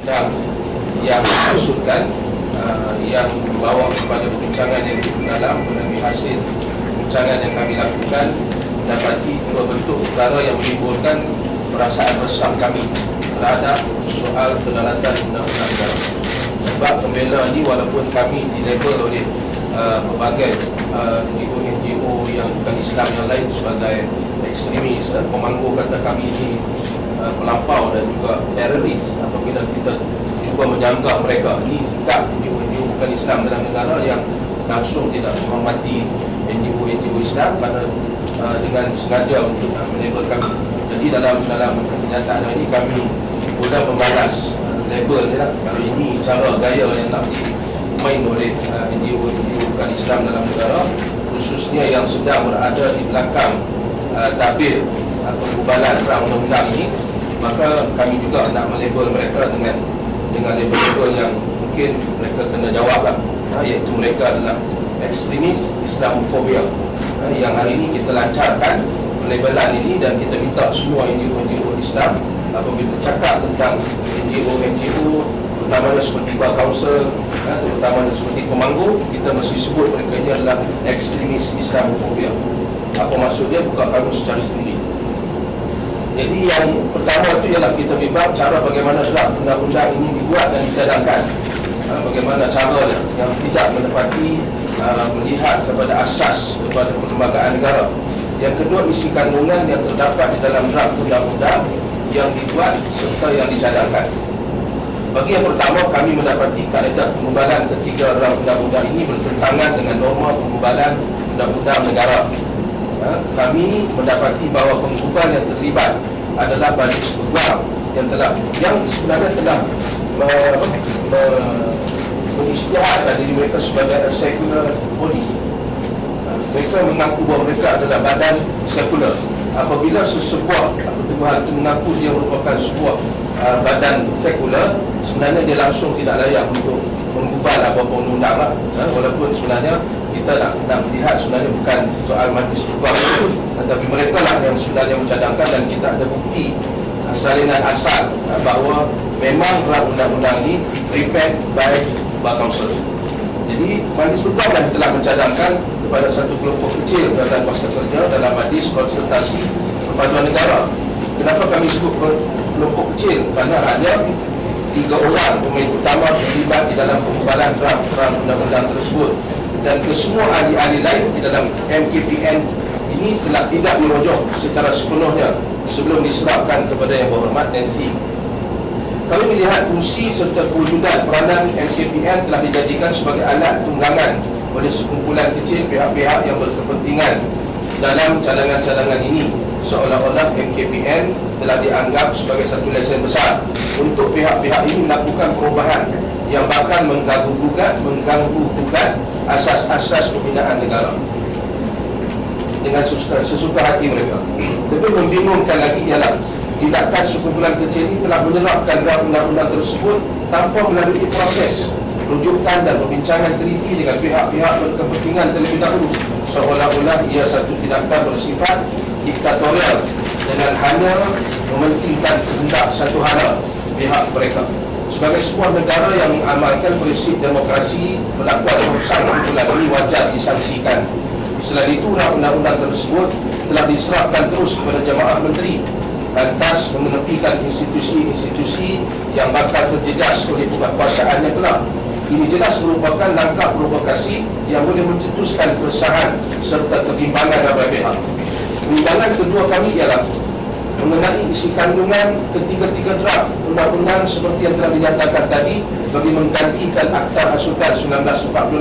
yang dimaksudkan, yang membawa kepada perbincangan yang cukup dalam melalui hasil perbincangan yang kami lakukan dapati dua bentuk perkara yang menimbulkan perasaan resah kami terhadap soal kedaulatan undang-undang negara. Sebab pembela ini walaupun kami dilabel oleh pelbagai NGO yang bukan Islam yang lain sebagai ekstremis, pemangku kata kami ini pelampau dan juga teroris apabila kita cuba menyanggah mereka. Ini sikap NGO bukan Islam dalam negara yang langsung tidak menghormati NGO Islam kerana dengan sengaja untuk melabel kami. Jadi dalam kenyataan ini kami sudah membalas label ni lah. Kalau ini cara gaya yang nak dimain oleh NGO bukan Islam dalam negara, khususnya yang sedang berada di belakang tabir penggubalan perang undang-undang ini, maka kami juga nak melabel mereka dengan label-label yang mungkin mereka kena jawab lah, iaitu mereka adalah ekstremis Islamofobia, yang hari ini kita lancarkan pelabelan ini dan kita minta semua NGO Islam apabila cakap tentang NGO terutamanya seperti Bar Council, terutamanya seperti Pemanggu, kita mesti sebut mereka ini adalah ekstremis Islamofobia. Apa maksudnya? Buka kamus secara sendiri. Jadi yang pertama itu ialah kita bimbang cara bagaimana draft undang-undang ini dibuat dan dicadangkan, bagaimana cara yang tidak menepati melihat kepada asas kepada perlembagaan negara. Yang kedua, isi kandungan yang terdapat di dalam draft undang-undang yang dibuat serta yang dicadangkan. Bagi yang pertama, kami mendapati kaedah penggubalan ketiga draft undang-undang ini bertentangan dengan norma penggubalan undang-undang negara. Kami mendapati bahawa penggubal yang terlibat adalah baris peguam yang sebenarnya telah mengisytiharkan diri mereka sebagai a secular body. Mereka mengaku bahawa mereka adalah badan sekular. Apabila sesebuah pertubuhan itu mengaku dia merupakan sebuah badan sekular, sebenarnya dia langsung tidak layak untuk menggubal apa-apa undang-undang, walaupun sebenarnya kita nak melihat sebenarnya bukan soal majlis peguam itu, tetapi mereka lah yang sebenarnya mencadangkan, dan kita ada bukti salinan asal bahawa memang undang-undang ini prepared by Bar Council. Jadi majlis peguam lah telah mencadangkan kepada satu kelompok kecil Badan Kuasa Kerja dalam majlis konsultasi perpaduan negara. Kenapa kami sebut kelompok kecil? Kerana hanya 3 orang pemain utama terlibat di dalam penggubalan draft undang-undang tersebut, dan kesemua ahli-ahli lain di dalam MKPN ini telah tidak dirujuk secara sepenuhnya sebelum diserahkan kepada Yang Berhormat Nancy. Kami melihat fungsi serta kewujudan peranan MKPN telah dijadikan sebagai alat tunggangan oleh sekumpulan kecil pihak-pihak yang berkepentingan dalam cadangan-cadangan ini, seolah-olah MKPN telah dianggap sebagai satu lesen besar untuk pihak-pihak ini melakukan perubahan yang bakal mengganggu-gugat asas-asas pembinaan negara dengan sesuka hati mereka. Lebih membingungkan lagi ialah tindakan sekumpulan kecil ini telah menyerahkan draft undang-undang tersebut tanpa melalui proses rujukan dan perbincangan teliti dengan pihak-pihak berkepentingan terlebih dahulu, seolah-olah ia satu tindakan bersifat diktatorial dengan hanya mementingkan kehendak satu hala pihak mereka. Sebagai sebuah negara yang mengamalkan prinsip demokrasi, melakukan urusan kumpulan ini wajar disangsikan. Selain itu, undang-undang tersebut telah diserahkan terus kepada Jamaah Menteri, lantas menepikan institusi-institusi yang bakal terjejas oleh kekuasaannya kelak. Ini jelas merupakan langkah provokasi yang boleh mencetuskan keresahan serta kebimbangan beberapa pihak. Kebimbangan kedua kami ialah mengenai isi kandungan ketiga-tiga draft undang-undang seperti yang telah dinyatakan tadi bagi menggantikan Akta Hasutan 1948.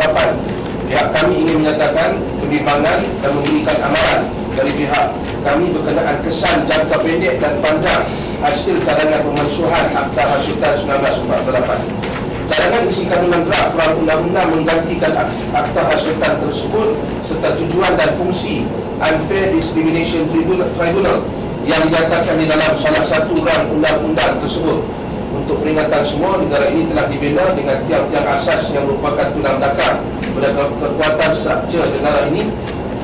Pihak kami ingin menyatakan kebimbangan dan memberikan amaran dari pihak kami berkenaan kesan jangka pendek dan panjang hasil cadangan pemansuhan Akta Hasutan 1948. Cadangan isi kandungan draft undang-undang menggantikan Akta Hasutan tersebut serta tujuan dan fungsi Unfair Discrimination Tribunal yang dinyatakan di dalam salah satu rang undang-undang tersebut. Untuk peringatan semua, negara ini telah dibina dengan tiang-tiang asas yang merupakan tulang belakang pada kekuatan struktur negara ini.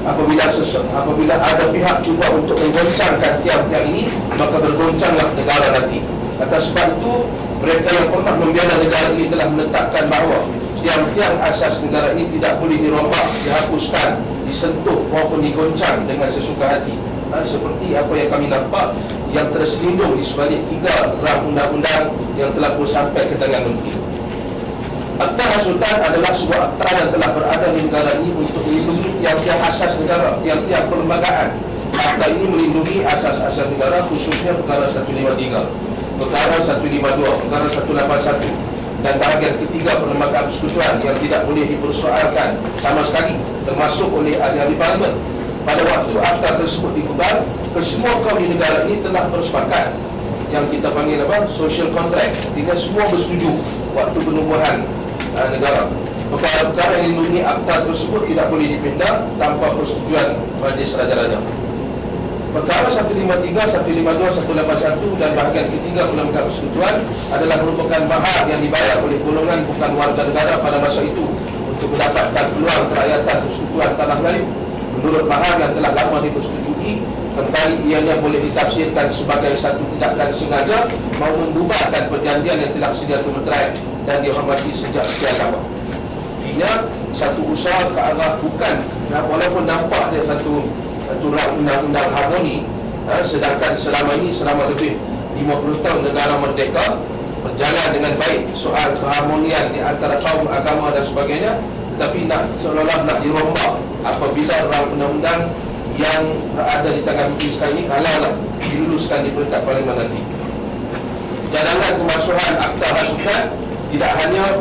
Apabila ada pihak cuba untuk menggoncangkan tiang-tiang ini, maka bergoncanglah negara nanti. Atas sebab itu, Mereka yang pernah membela negara ini telah menetapkan bahawa tiang-tiang asas negara ini tidak boleh dirombak, dihapuskan, disentuh maupun digoncang dengan sesuka hati. Seperti apa yang kami nampak yang terselindung di sebalik 3 rang undang-undang yang telah pun sampai ke tangan Menteri. Akta Hasutan adalah sebuah akta yang telah berada di negara ini untuk melindungi tiang-tiang asas negara, tiang-tiang perlembagaan. Akta ini melindungi asas-asas negara, khususnya perkara 153, perkara 152, perkara 181 dan bahagian ketiga perlembagaan persekutuan yang tidak boleh dipersoalkan sama sekali, termasuk oleh ahli-ahli parlimen. Pada waktu akta tersebut dikeluarkan, kesemua kaum di negara ini telah bersepakat, yang kita panggil social contract. Artinya semua bersetuju waktu penubuhan negara. Perkara-perkara yang dilindungi akta tersebut tidak boleh dipindah tanpa persetujuan Majlis Raja-Raja. Perkara 153, 152, 181 dan bahagian ketiga perlembagaan persekutuan adalah merupakan mahar yang dibayar oleh golongan bukan warga negara pada masa itu untuk mendapatkan peluang kerakyatan persekutuan Tanah Melayu. Menurut mahar yang telah lama dipersetujui, kembali ianya boleh ditafsirkan sebagai satu tindakan sengaja mahu membubarkan perjanjian yang telah sedia termeterai dan dihormati sejak sekian lama. Artinya satu usaha ke arah bukan, walaupun nampak dia satu undang-undang harmoni, sedangkan selama ini, selama lebih 50 tahun negara merdeka berjalan dengan baik soal keharmonian di antara kaum, agama dan sebagainya, tetapi seolah-olah nak dirombak apabila rang undang-undang yang berada di tangan Menteri sekarang ini kalaulah diluluskan di peringkat parlimen nanti. Cadangan kemasuhan akta hasutan tidak hanya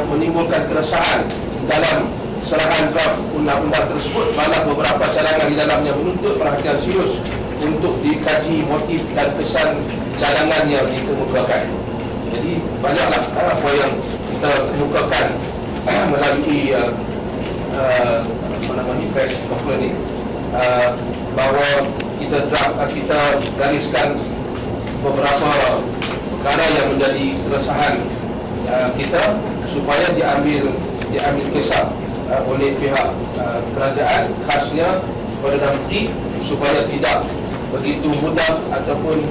menimbulkan keresahan dalam serahan draft undang-undang tersebut, malah beberapa cadangan di dalamnya menuntut perhatian serius untuk dikaji motif dan kesan cadangan yang dikemukakan. Jadi banyaklah apa yang kita kemukakan melalui press conference ini, bahawa kita gariskan beberapa perkara yang menjadi keresahan kita supaya diambil kisah oleh pihak kerajaan, khasnya Perdana Menteri, supaya tidak begitu mudah ataupun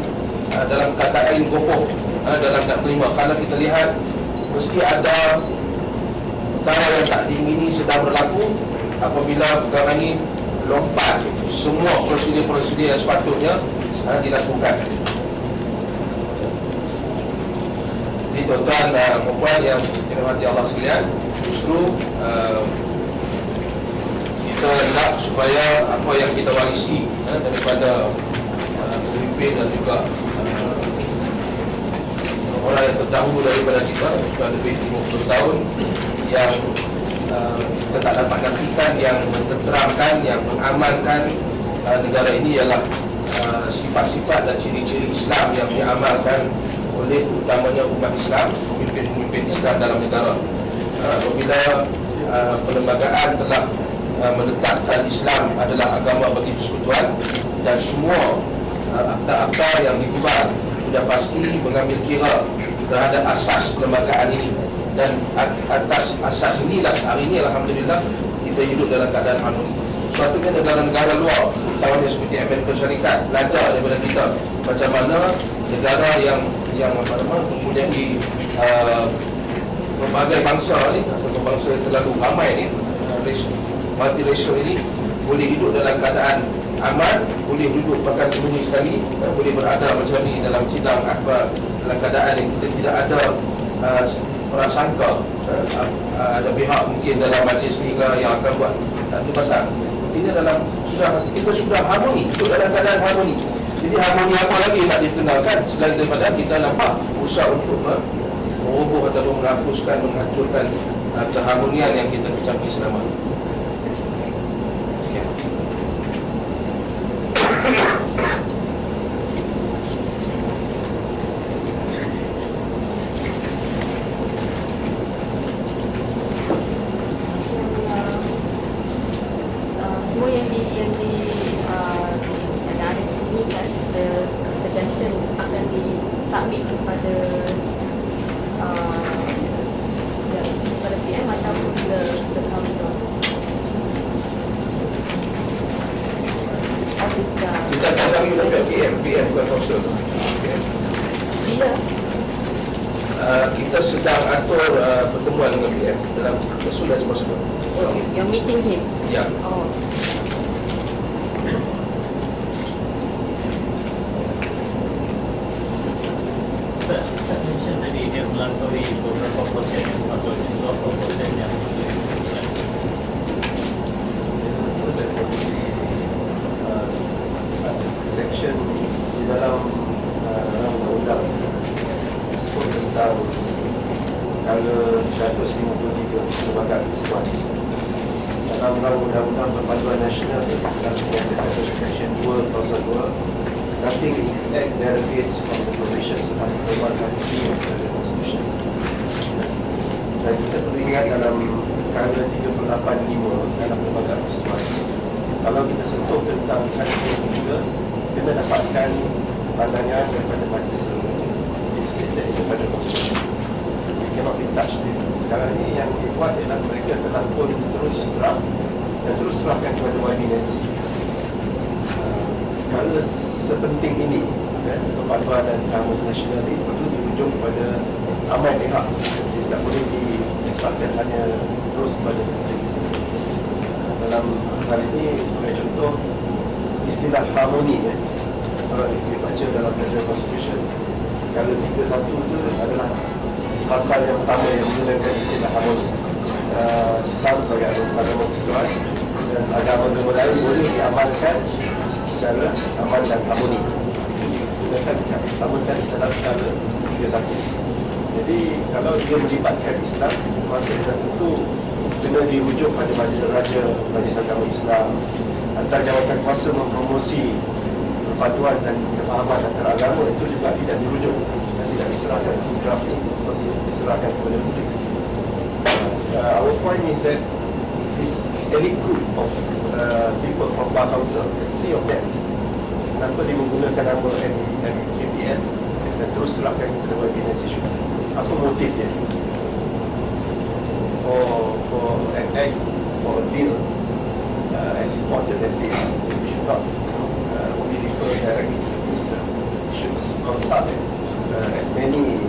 dalam kata lain kokoh dalam nak terima. Kalau kita lihat mesti ada perkara yang tak diingini sedang berlaku apabila perkara ini lompat semua prosedur-prosedur yang sepatutnya dilakukan. Jadi tuan-tuan dan puan yang dirahmati Allah sekalian, justru kita nak supaya apa yang kita warisi daripada pemimpin dan juga orang yang terdahulu daripada kita, sudah lebih 50 tahun, yang kita tak dapat nafikan, yang menenteramkan, yang mengamankan negara ini ialah sifat-sifat dan ciri-ciri Islam yang diamalkan oleh utamanya umat Islam, pemimpin-pemimpin Islam dalam negara. Apabila perlembagaan telah menetapkan Islam adalah agama bagi persekutuan, dan semua akta-akta yang digubar sudah pasti mengambil kira terhadap asas perlembagaan ini, dan atas asas inilah hari ini alhamdulillah kita hidup dalam keadaan harmoni. Suatunya negara-negara luar, utamanya seperti Amerika Syarikat, belajar daripada kita macam mana negara yang mempunyai berbagai bangsa ni, atau bangsa yang terlalu ramai ni, multiracial ini, boleh hidup dalam keadaan aman, boleh duduk bahkan sembunyi sekali, boleh berada macam ni dalam sidang akbar dalam keadaan yang kita tidak ada prasangka ada pihak mungkin dalam majlis ni yang akan buat satu pasal. Ini dalam kita sudah harmoni, duduk dalam keadaan harmoni. Jadi harmoni apa lagi nak dikenalkan selain daripada kita nampak usaha untuk meroboh atau menghapuskan, menghancurkan keharmonian yang kita kecapi selama ini. Semua yang ada di sini kan, the suggestion akan disubmit kepada PM macam the council. Kita akan submit kepada PM bukan council. Bila? kita sedang atur pertemuan dengan PM dalam as soon as possible. You're meeting him. Ya. Oh. Tak mention tadi dia melampaui beberapa proses yang sepatutnya, beberapa proses yang perlu dilakukan. Section di dalam undang-undang disebut tentang kalau 153 sebagai Islam dalam undang-undang perpaduan nasional menyatakan Section 2 pasal 2, nothing in this act derogates from the provisions of Article 153 of the Constitution. Dan kita perlu ingat dalam Perkara 385 dalam Lembaga Persekutuan, kalau kita sentuh tentang Section 3, kena dapatkan pandangan daripada Majlis Selangor. It's stated in the Federal Constitution. We cannot be touched. Sekarang ini yang dibuat ialah mereka telah pun terus draft dan terus serahkan kepada YB-NC. Kalau sepenting ini, perpaduan dan kamus nasional ini perlu diujung kepada ramai pihak. Tidak boleh diserahkan hanya terus kepada menteri. Dalam hal ini, sebagai contoh, istilah harmoni, kalau dibaca dalam Federal Constitution, kalau 31 itu adalah pasal yang pertama yang menggunakan istilah harmoni. Islam sebagai agama persekutuan dan agama-agama lain boleh diamalkan secara aman dan harmoni. Gunakan pertama sekali dalam Perkara 31. Jadi kalau dia melibatkan Islam, maka dia tentu kena dirujuk pada Majlis Raja, Majlis Agama Islam, antara jawatan kuasa mempromosi perpaduan dan kefahaman antara agama, itu juga tidak dirujuk dan tidak diserahkan to drafting seperti diserahkan kepada publik. Our point is that this elite group of people from Bar Council, there's 3 of them, kenapa dia menggunakan nama MKPN dan terus serahkan kepada YB-NC? Apa motif dia? For an act, for a bill as important as this, we should not only refer directly to the minister. We should consult as many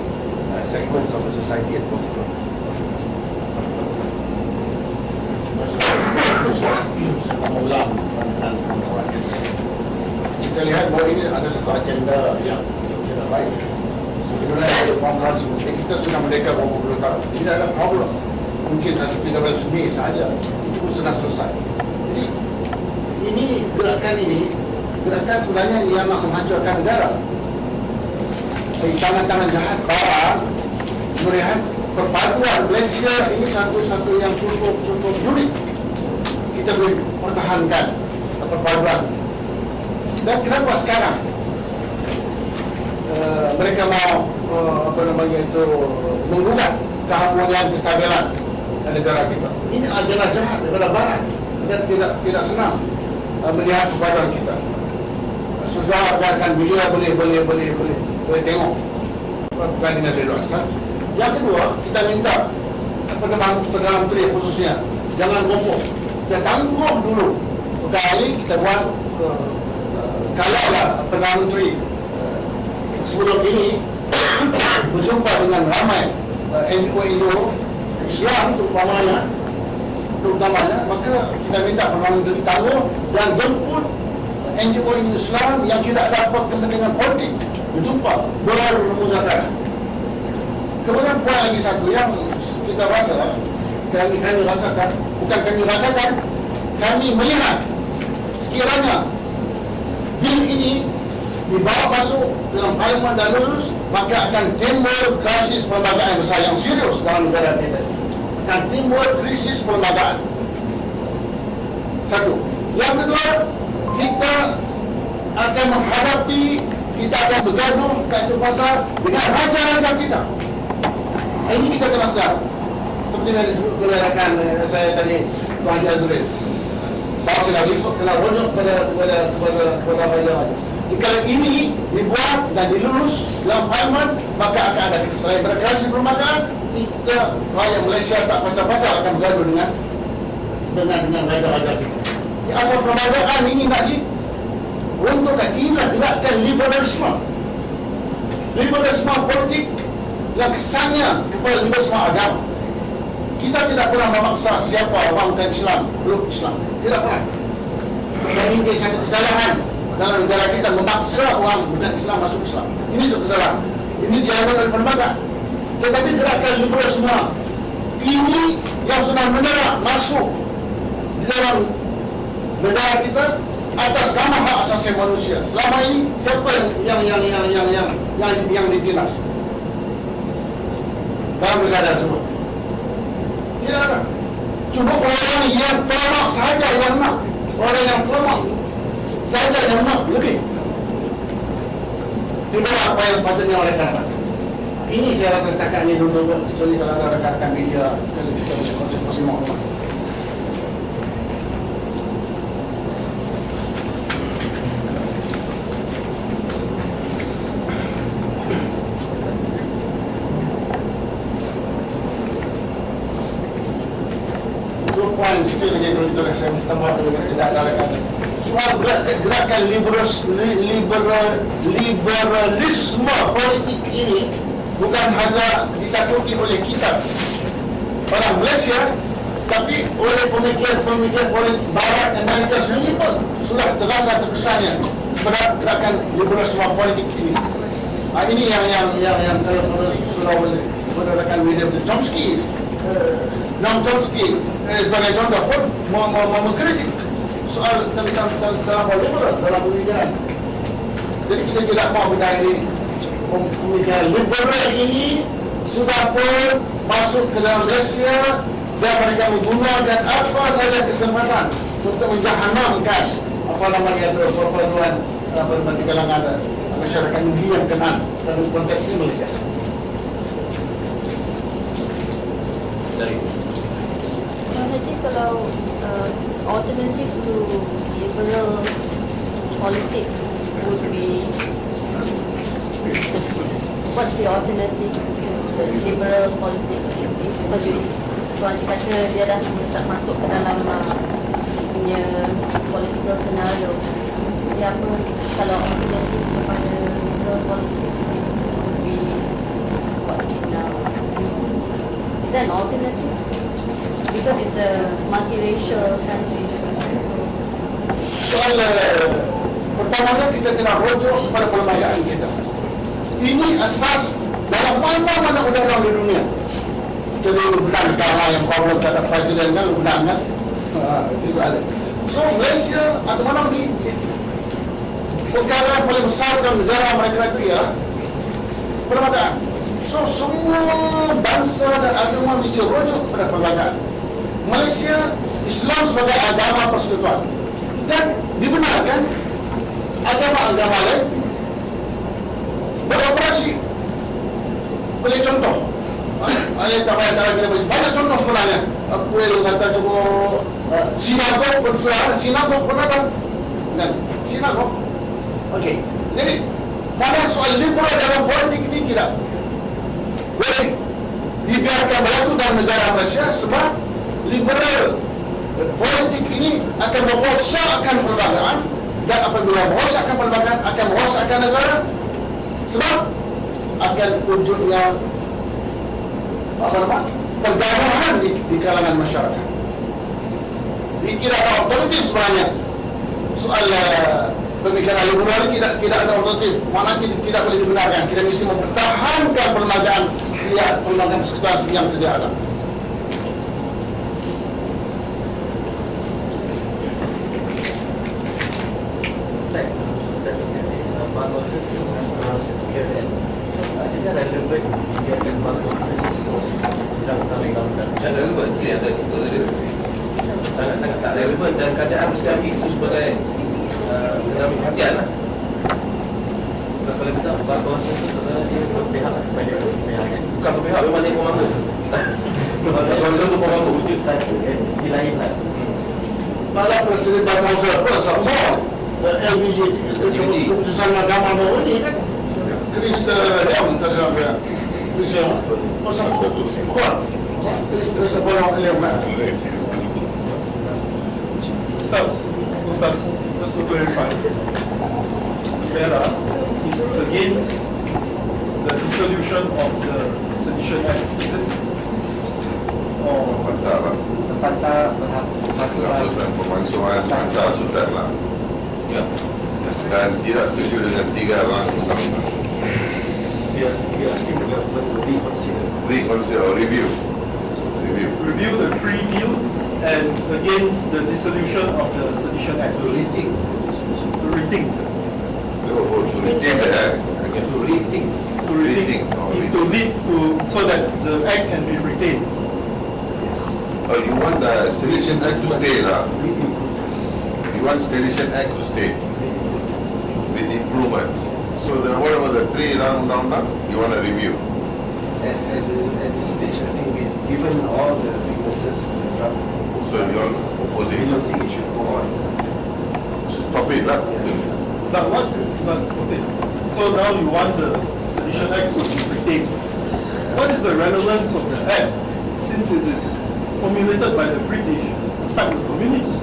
segments of the society as possible. Mengulang tentang kawasan. Kita lihat bahawa ini ada satu agenda yang tidak baik. Sebenarnya ada program seperti kita sudah merdeka berapa puluh tahun. Tidak ada problem. Mungkin 13 Mei saja itu pun sudah selesai. Jadi ini gerakan sebenarnya yang nak menghancurkan negara. Dari tangan-tangan jahat barat melihat perpaduan Malaysia ini satu-satu yang cukup unik. Kita boleh pertahankan perpaduan. Dan kenapa sekarang mereka mau menggugat keharmonian kestabilan negara kita? Ini adalah jahat daripada barat dan tidak senang melihat perpaduan kita. Susah agarkan beliau boleh tengok pertandingan di luar sana. Yang kedua, kita minta Perdana Menteri khususnya jangan gopoh, kita tangguh dulu. Kali kita buat kalaulah Perdana Menteri sebelum ini berjumpa dengan ramai NGO Islam terutamanya, maka kita minta Perdana Menteri tangguh dan jemput NGO Islam yang tidak dapat kepentingan politik berjumpa, bermuzakarah. Kemudian poin lagi satu yang kita rasa, kami rasakan, bukan kami rasakan, kami melihat sekiranya bil ini dibawa masuk dalam parlimen dan lulus, maka akan timbul krisis perlembagaan besar yang serius dalam negara kita. Akan timbul krisis perlembagaan. Satu. Yang kedua, kita akan menghadapi, kita akan bergaduh kat pasar dengan raja-raja kita. Ini kita kena sedar. Seperti yang disebut oleh rakan saya tadi, Tuan Haji Azril, bahawa kena rujuk kepada raja-raja. Kalau ini dibuat dan dilulus dalam parlimen, maka akan ada selain berkreasi perlembagaan, kita rakyat Malaysia tak pasal-pasal akan bergaduh dengan raja-raja kita. Asal perlembagaan ini tadi untuk China gerakkan liberalisme politik yang kesannya kepada liberalisme agama. Kita tidak pernah memaksa siapa orang bukan Islam, belum Islam. Tidak pernah. Dan ini satu kesalahan dalam negara kita, memaksa orang bukan Islam masuk Islam. Ini satu kesalahan. Ini jalan dari perlembagaan. Tetapi gerakan liberalisme ini yang sudah menerap masuk di dalam negara kita atas nama hak asasi manusia. Selama ini siapa yang ditindas dalam negara tersebut? Tidak ada. Cuma orang yang pelawak sahaja yang nak. Orang yang pelawak sahaja yang nak lebih. Tidak apa yang sepatutnya mereka dapat. Ini saya rasa setakat ini dulu. Kecuali kalau ada rekan-rekan media, kalau kita konsumsi maklumat. Poin sikit lagi kalau kita saya tambah dengan tidak ada rekan. Soal gerakan liberalisme politik ini bukan hanya ditakuti oleh kita orang Malaysia, tapi oleh pemikiran politik Barat Amerika sendiri pun sudah terasa terkesannya terhadap gerakan liberalisme politik ini. Ini yang kalau sudah oleh rekan William Chomsky, Noam Chomsky sebagai contoh pun mengkritik soal tentang liberal dalam pemikiran. Jadi kita tidak mau menjadi pemikiran liberal ini sudah pun masuk ke dalam Malaysia dan mereka menggunakan apa saja kesempatan untuk menjahanamkan apa namanya perpaduan berbagai kalangan masyarakat yang kenal dalam konteks ini Malaysia. Haji, kalau alternative to liberal politics would be, what's the alternative to the liberal politics? Because tuan kata dia dah masuk ke dalam punya political scenario. Jadi apa kalau alternative kepada liberal politics would be what it now? Is that an alternative? Because it's a multiracial country. Soal pertamanya kita kena rujuk kepada perlembagaan kita. Ini asas dalam mana-mana undang-undang di dunia. Jadi undang sekarang yang problem terhadap presiden kan undang kan. Itu ada. So Malaysia atau mana di perkara yang paling besar dalam negara mereka itu ya perlembagaan. So semua bangsa dan agama mesti rujuk kepada perlembagaan. Malaysia Islam sebagai agama persekutuan dan dibenarkan agama-agama lain beroperasi. Bagi contoh, ayat apa kita banyak contoh sebenarnya. Aku yang kata cuma sinagog bersuara, sinagog berapa? Dan sinagog. Okey. Jadi mana soal liberal dalam politik ini tidak boleh dibiarkan berlaku dalam negara Malaysia sebab liberal politik ini akan merosakkan perlembagaan dan apabila merosakkan perlembagaan akan merosakkan negara sebab akan wujudnya pergaduhan di kalangan masyarakat. Jadi tidak ada alternatif sebenarnya soal pemikiran liberal ini tidak ada alternatif. Mana kita tidak boleh dibenarkan. Kita mesti mempertahankan perlembagaan persekutuan yang sedia ada. Sangat-sangat tak relevan dan keadaan mesti ambil isu sebagai dalam perhatian lah. Kalau kita bahas itu sebenarnya dia berpihak kepada pihak. Bukan berpihak, memang dia pemangku. Kalau itu pemangku wujud satu di lain lah. Malah Presiden Bangsa pun sama LBG keputusan agama baru ini kan Chris Leong tersampai Chris Leong Chris Leong Ustaz, just to clarify, Vera is against the dissolution dissolution of the Sedition Act, is it? Or Patah lah. Penghapusan pemalsuan hantar sultan lah. Ya. Dan tidak setuju dengan 3 rang undang-undang. We are asking the government to reconsider. Reconsider or review. review the 3 bills and against the dissolution of the Sedition Act? To rethink. To rethink. Oh, to retain the act. To rethink. To rethink. To lead to, so that the act can be retained. Oh, you want the Sedition Act to stay lah. You want Sedition Act to stay with improvements. So then what about the 3 rang undang-undang? You want a review? At this stage, I think given all the weaknesses in the draft So you proposal, all oppose we it? don't think it should go on. Stop it lah. Okay. So now you want the Sedition Act to be retained. What is the relevance of the act since it is formulated by the British to fight the communists?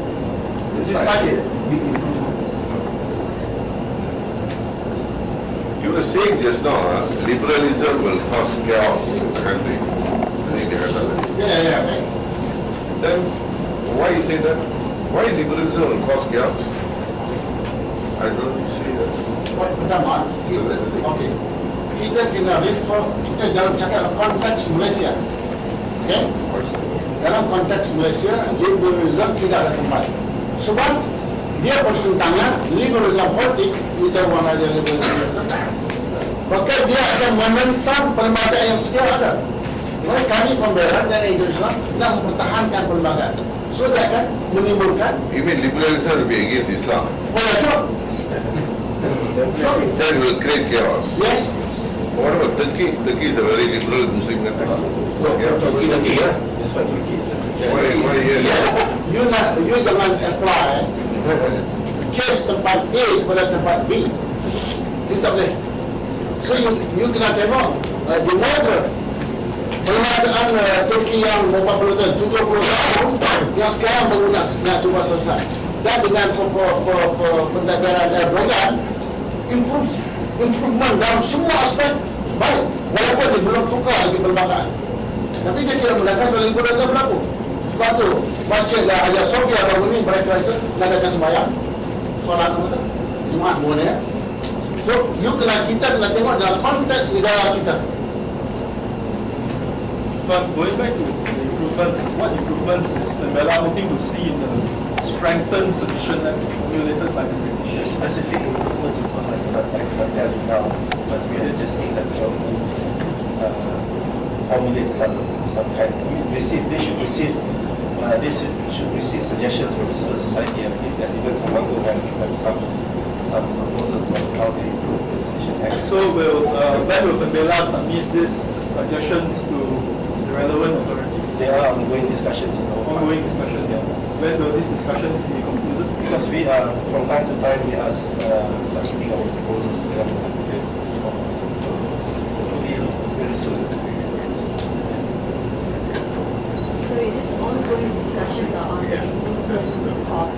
That's It's why I like- said big improvements. You were saying just now, liberalism will cause chaos in the country. I think they had that. Yeah. Then why you say that? Why liberalism will cause chaos? I don't see that. Pertama, okey. Kita kena refer, kita dalam cakap konteks Malaysia. Okey? Dalam konteks Malaysia, liberalism tidak ada tempat. Sebab dia bertentangan liberalism politik, kita bukan aja liberalism. Maka dia akan menentang perlembagaan yang sedia ada. Maka kami pembela dan Indonesia nak mempertahankan perlembagaan. So dia akan menimbulkan You mean liberalism will be against Islam? sure. That will create chaos. Yes. What about Turkey? Turkey is a very liberal Muslim country. Yeah. Turkey, yeah. That's why Turkey is Why here? You jangan apply case tempat A kepada tempat B. Itu tak boleh. So you kena tengok di mana perlembagaan Turki yang 40 tahun, 70 tahun yang sekarang baru nak cuba selesai. Dan dengan pentadbiran Erdogan, improvement dalam semua aspek baik. Walaupun dia belum tukar lagi perlembagaan. Tapi dia tidak menggunakan soal liberalism berlaku. Sebab tu, Masjid Hagia Sophia baru ni mereka itu mengadakan sembahyang. Solat apa? Jumaat boleh ya. So, kita kena tengok dalam konteks negara kita. But going back to the improvements, what improvements is Pembela hoping to see in the strengthened Sedition Act formulated by the British? specific improvements I cannot tell you now, but we are just think that the government formulate some kind. They should receive suggestions from civil society, and I think that even Commonwealth have some proposals on how to improve the Sedition Act. So when will Pembela submit these suggestions to the relevant authorities? There are ongoing discussions, Ongoing discussion. When will these discussions be concluded? because we are from time to time we are submitting our proposals to the government. Hopefully very soon. So these ongoing discussions are on the improvement of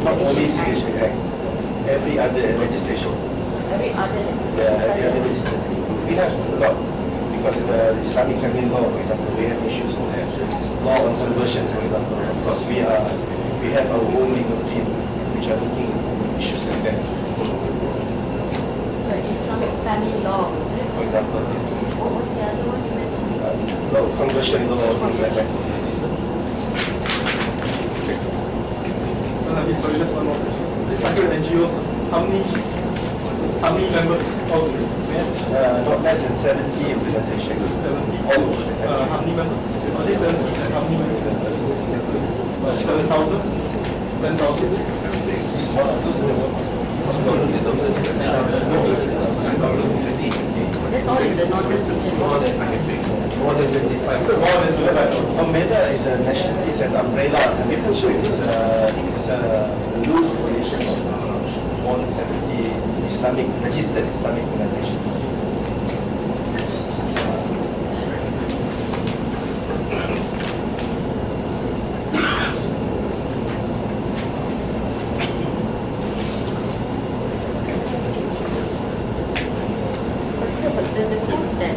Not only Sedition Sedition Act. Act, every other legislation. Every other Yeah, legislation, every other legislation. We have a lot, because the Islamic family law, for example, we have issues. We have law on conversions, for example. Of course, we have our own legal team which are looking into issues like that. so Islamic family law. For example, What was the other one you mentioned? law, conversion law, things like that. Sorry, just one more question. These 100 NGOs, how many members of the Not less than 70 organizations. 70? All over the country. How many members? Are they 70 and how many members? 7,000? 10,000? It's more, those are the ones. That's all in the Northern region. More than 25. So more than 25. Umbeda is an umbrella. It's a loose coalition of more than 70 registered Islamic organizations. But sir, But the fact that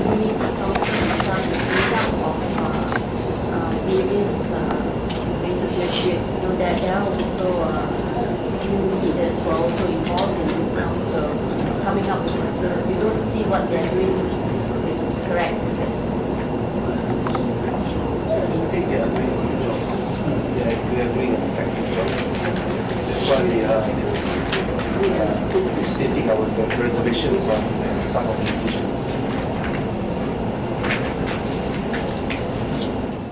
Unity Council itself is made up of various races leadership, that there are also Muslim leaders who are also involved in this council coming up with this. We don't see what they're doing is correct. I think they are doing a good job. They are doing an effective job. That's why we are stating our reservations on some of the decisions.